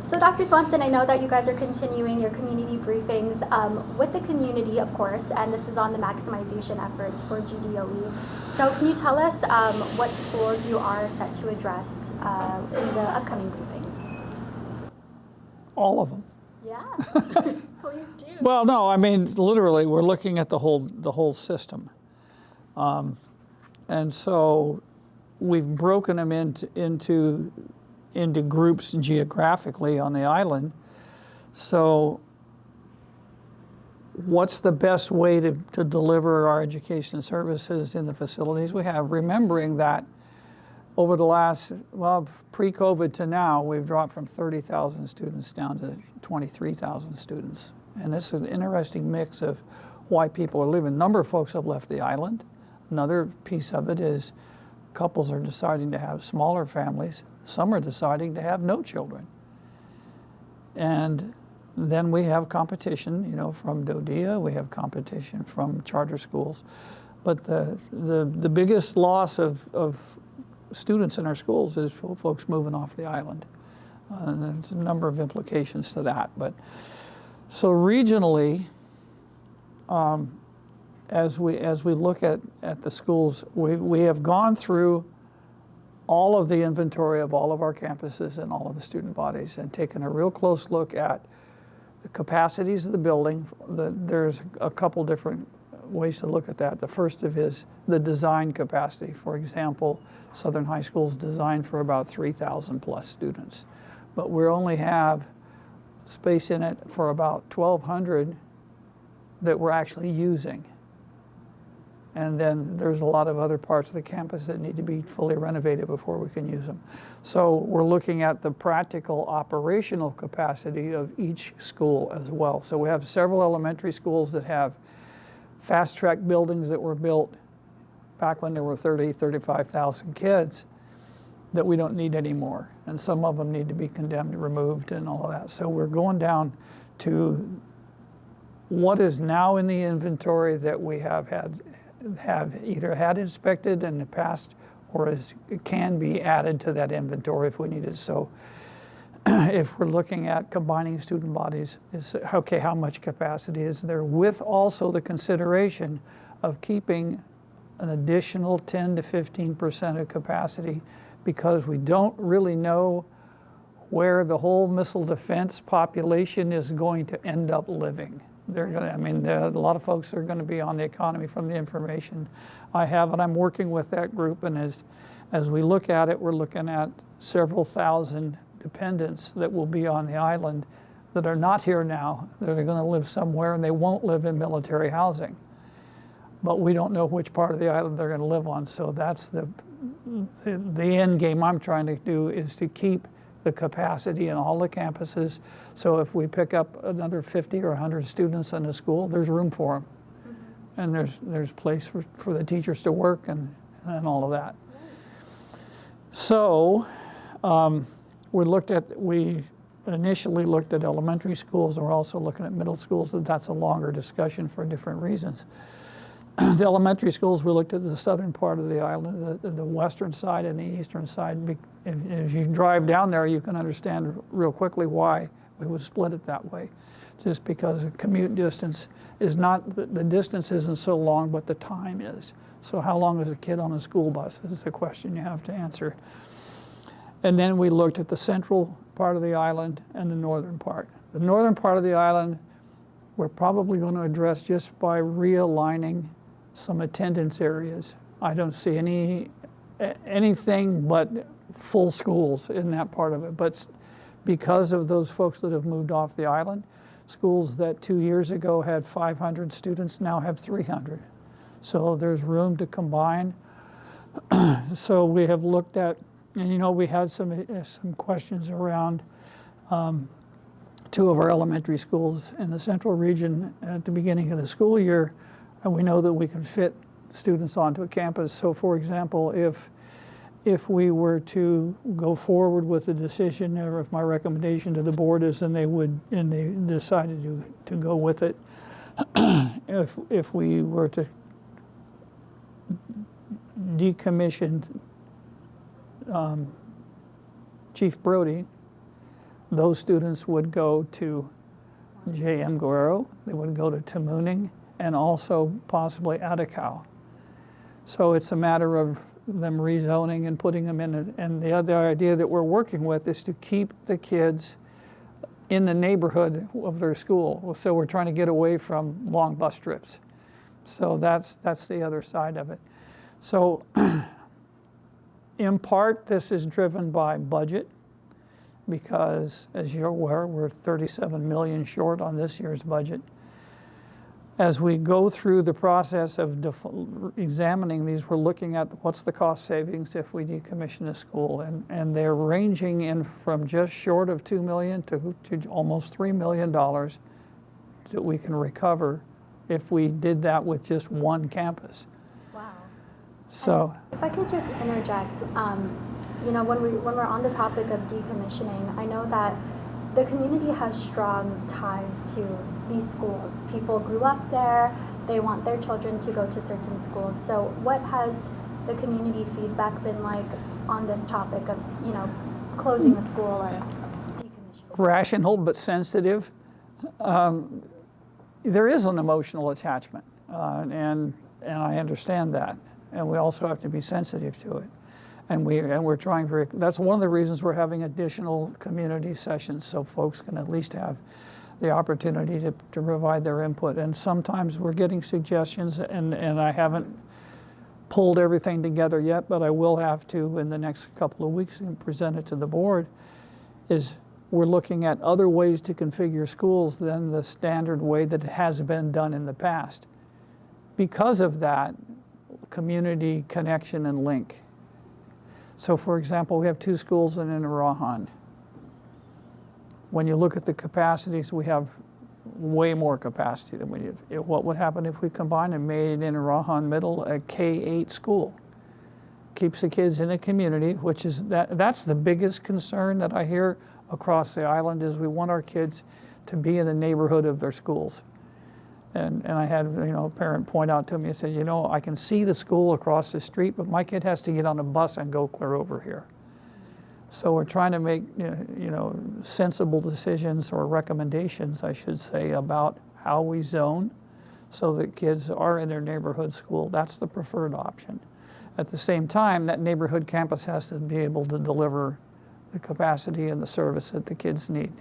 So Dr. Swanson, I know that you guys are continuing your community briefings with the community, of course, and this is on the maximization efforts for GDOE. So can you tell us what schools you are set to address in the upcoming briefings? All of them. Yeah, please do. Well, no, I mean, literally, we're looking at the whole system. And so we've broken them into groups geographically on the island. So what's the best way to deliver our education services in the facilities we have? Remembering that over the last, well, pre-COVID to now, we've dropped from 30,000 students down to 23,000 students. And this is an interesting mix of why people are leaving. A number of folks have left the island. Another piece of it is couples are deciding to have smaller families. Some are deciding to have no children. And then we have competition, you know, from DOE, we have competition from charter schools. But the biggest loss of students in our schools is folks moving off the island. And there's a number of implications to that. But so regionally, as we look at the schools, we have gone through all of the inventory of all of our campuses and all of the student bodies and taken a real close look at the capacities of the building. There's a couple different ways to look at that. The first of is the design capacity. For example, Southern High School is designed for about 3,000 plus students, but we only have space in it for about 1,200 that we're actually using. And then there's a lot of other parts of the campus that need to be fully renovated before we can use them. So we're looking at the practical operational capacity of each school as well. So we have several elementary schools that have fast-track buildings that were built back when there were 30, 35,000 kids that we don't need anymore. And some of them need to be condemned, removed, and all of that. So we're going down to what is now in the inventory that we have either had inspected in the past or can be added to that inventory if we need it. So if we're looking at combining student bodies, is okay, how much capacity is there, with also the consideration of keeping an additional 10 to 15% of capacity, because we don't really know where the whole missile defense population is going to end up living. They're going to, I mean, a lot of folks are going to be on the economy from the information I have, and I'm working with that group. And as we look at it, we're looking at several thousand dependents that will be on the island that are not here now, that are going to live somewhere, and they won't live in military housing. But we don't know which part of the island they're going to live on. So that's the end game I'm trying to do, is to keep the capacity in all the campuses. So if we pick up another 50 or 100 students in a school, there's room for them. Mm-hmm. And there's place for the teachers to work and all of that. So we initially looked at elementary schools, and we're also looking at middle schools. So that's a longer discussion for different reasons. The elementary schools, we looked at the southern part of the island, the western side and the eastern side. If you drive down there, you can understand real quickly why we would split it that way. Just because the commute distance is not, the distance isn't so long, but the time is. So how long is a kid on a school bus is the question you have to answer. And then we looked at the central part of the island and the northern part. The northern part of the island, we're probably going to address just by realigning some attendance areas. I don't see anything but full schools in that part of it. But because of those folks that have moved off the island, schools that 2 years ago had 500 students now have 300. So there's room to combine. So we have looked at, and you know, we had some questions around two of our elementary schools in the central region at the beginning of the school year, and we know that we can fit students onto a campus. So for example, if we were to go forward with the decision, or if my recommendation to the board is, and they decided to go with it, if we were to decommission Chief Brody, those students would go to J.M. Guerrero, they would go to Tamuning, and also possibly Atacao. So it's a matter of them rezoning and putting them in. And the other idea that we're working with is to keep the kids in the neighborhood of their school. So we're trying to get away from long bus trips. So that's the other side of it. So in part, this is driven by budget, because as you're aware, we're 37 million short on this year's budget. As we go through the process of examining these, we're looking at what's the cost savings if we decommission a school, and they're ranging in from just short of $2 million to almost $3 million that we can recover if we did that with just one campus. Wow. So, and if I could just interject, you know, when we're on the topic of decommissioning, I know that the community has strong ties to these schools. People grew up there, they want their children to go to certain schools. So what has the community feedback been like on this topic of, you know, closing a school or decommissioning? Rational but sensitive. There is an emotional attachment, and I understand that. And we also have to be sensitive to it. And we're trying that's one of the reasons we're having additional community sessions, so folks can at least have the opportunity to provide their input. And sometimes we're getting suggestions, and I haven't pulled everything together yet, but I will have to in the next couple of weeks and present it to the board, is we're looking at other ways to configure schools than the standard way that it has been done in the past. Because of that, community connection and link. So for example, we have 2 schools in Arahan. When you look at the capacities, we have way more capacity than we did. What would happen if we combined and made in Arahan Middle a K-8 school? Keeps the kids in a community, which is, that's the biggest concern that I hear across the island, is we want our kids to be in the neighborhood of their schools. And I had, you know, a parent point out to me and said, you know, I can see the school across the street, but my kid has to get on a bus and go clear over here. So we're trying to make, you know, sensible decisions, or recommendations, I should say, about how we zone so that kids are in their neighborhood school. That's the preferred option. At the same time, that neighborhood campus has to be able to deliver the capacity and the service that the kids need.